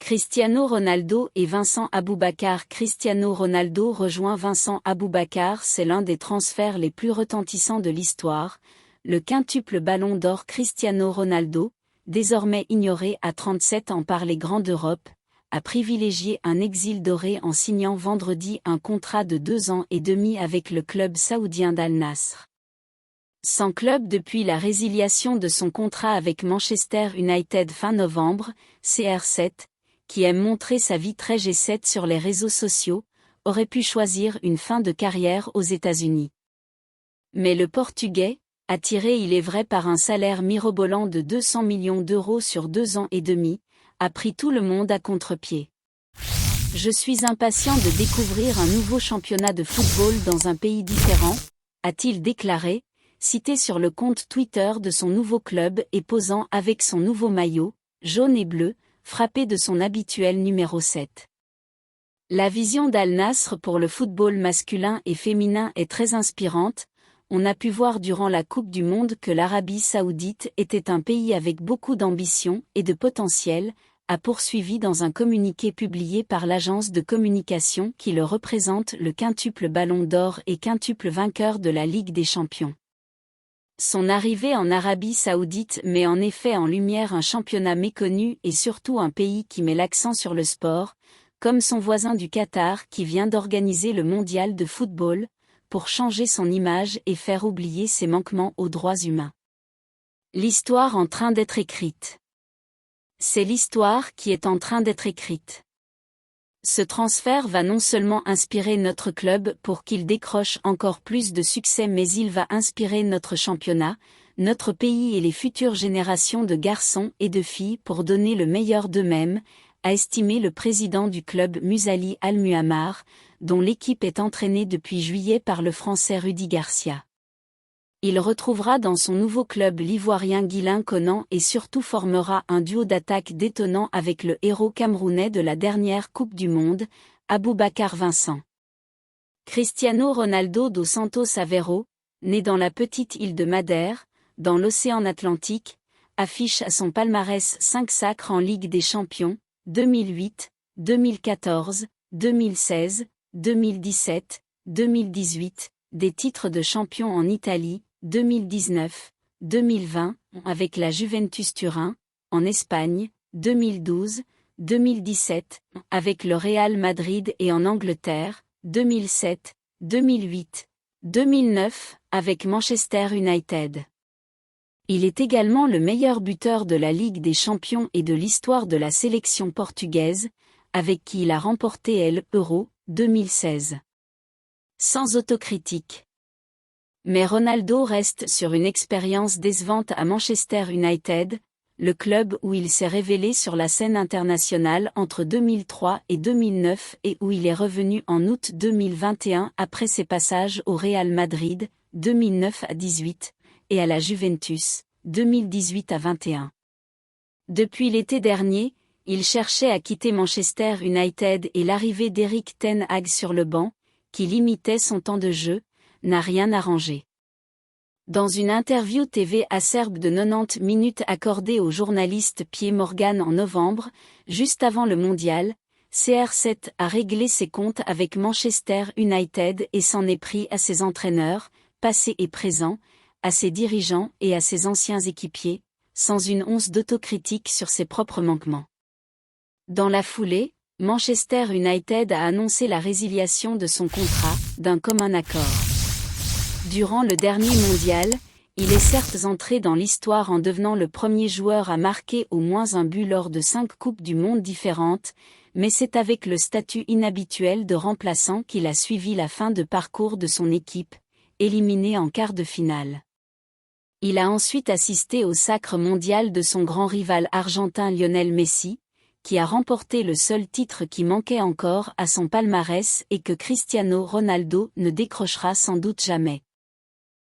Cristiano Ronaldo et Vincent Aboubakar. Cristiano Ronaldo rejoint Vincent Aboubakar. C'est l'un des transferts les plus retentissants de l'histoire. Le quintuple ballon d'or Cristiano Ronaldo, désormais ignoré à 37 ans par les grands d'Europe, a privilégié un exil doré en signant vendredi un contrat de 2 ans et demi avec le club saoudien d'Al-Nasr. Sans club depuis la résiliation de son contrat avec Manchester United fin novembre, CR7, qui aime montrer sa vie très G7 sur les réseaux sociaux, aurait pu choisir une fin de carrière aux États-Unis. Mais le Portugais, attiré il est vrai par un salaire mirobolant de 200 millions d'euros sur 2 ans et demi, a pris tout le monde à contre-pied. Je suis impatient de découvrir un nouveau championnat de football dans un pays différent, a-t-il déclaré, cité sur le compte Twitter de son nouveau club et posant avec son nouveau maillot, jaune et bleu, frappé de son habituel numéro 7. La vision d'Al-Nasr pour le football masculin et féminin est très inspirante. On a pu voir durant la Coupe du Monde que l'Arabie Saoudite était un pays avec beaucoup d'ambition et de potentiel, a poursuivi dans un communiqué publié par l'agence de communication qui le représente le quintuple ballon d'or et quintuple vainqueur de la Ligue des Champions. Son arrivée en Arabie Saoudite met en effet en lumière un championnat méconnu et surtout un pays qui met l'accent sur le sport, comme son voisin du Qatar qui vient d'organiser le mondial de football, pour changer son image et faire oublier ses manquements aux droits humains. L'histoire en train d'être écrite. C'est l'histoire qui est en train d'être écrite. Ce transfert va non seulement inspirer notre club pour qu'il décroche encore plus de succès, mais il va inspirer notre championnat, notre pays et les futures générations de garçons et de filles pour donner le meilleur d'eux-mêmes, a estimé le président du club Musali Al-Muammar, dont l'équipe est entraînée depuis juillet par le Français Rudy Garcia. Il retrouvera dans son nouveau club l'Ivoirien Guilain Conan et surtout formera un duo d'attaque détonnant avec le héros camerounais de la dernière Coupe du Monde, Aboubakar Vincent. Cristiano Ronaldo dos Santos Aveiro, né dans la petite île de Madère, dans l'océan Atlantique, affiche à son palmarès 5 sacres en Ligue des Champions, 2008, 2014, 2016, 2017, 2018, des titres de champion en Italie, 2019, 2020, avec la Juventus Turin, en Espagne, 2012, 2017, avec le Real Madrid et en Angleterre, 2007, 2008, 2009, avec Manchester United. Il est également le meilleur buteur de la Ligue des Champions et de l'histoire de la sélection portugaise, avec qui il a remporté l'Euro 2016. Sans autocritique. Mais Ronaldo reste sur une expérience décevante à Manchester United, le club où il s'est révélé sur la scène internationale entre 2003 et 2009 et où il est revenu en août 2021 après ses passages au Real Madrid, 2009 à 18, et à la Juventus, 2018 à 21. Depuis l'été dernier, il cherchait à quitter Manchester United et l'arrivée d'Erik ten Hag sur le banc, qui limitait son temps de jeu, n'a rien arrangé. Dans une interview TV acerbe de 90 minutes accordée au journaliste Piers Morgan en novembre, juste avant le mondial, CR7 a réglé ses comptes avec Manchester United et s'en est pris à ses entraîneurs, passés et présents, à ses dirigeants et à ses anciens équipiers, sans une once d'autocritique sur ses propres manquements. Dans la foulée, Manchester United a annoncé la résiliation de son contrat, d'un commun accord. Durant le dernier mondial, il est certes entré dans l'histoire en devenant le premier joueur à marquer au moins un but lors de 5 Coupes du Monde différentes, mais c'est avec le statut inhabituel de remplaçant qu'il a suivi la fin de parcours de son équipe, éliminée en quart de finale. Il a ensuite assisté au sacre mondial de son grand rival argentin Lionel Messi, qui a remporté le seul titre qui manquait encore à son palmarès et que Cristiano Ronaldo ne décrochera sans doute jamais.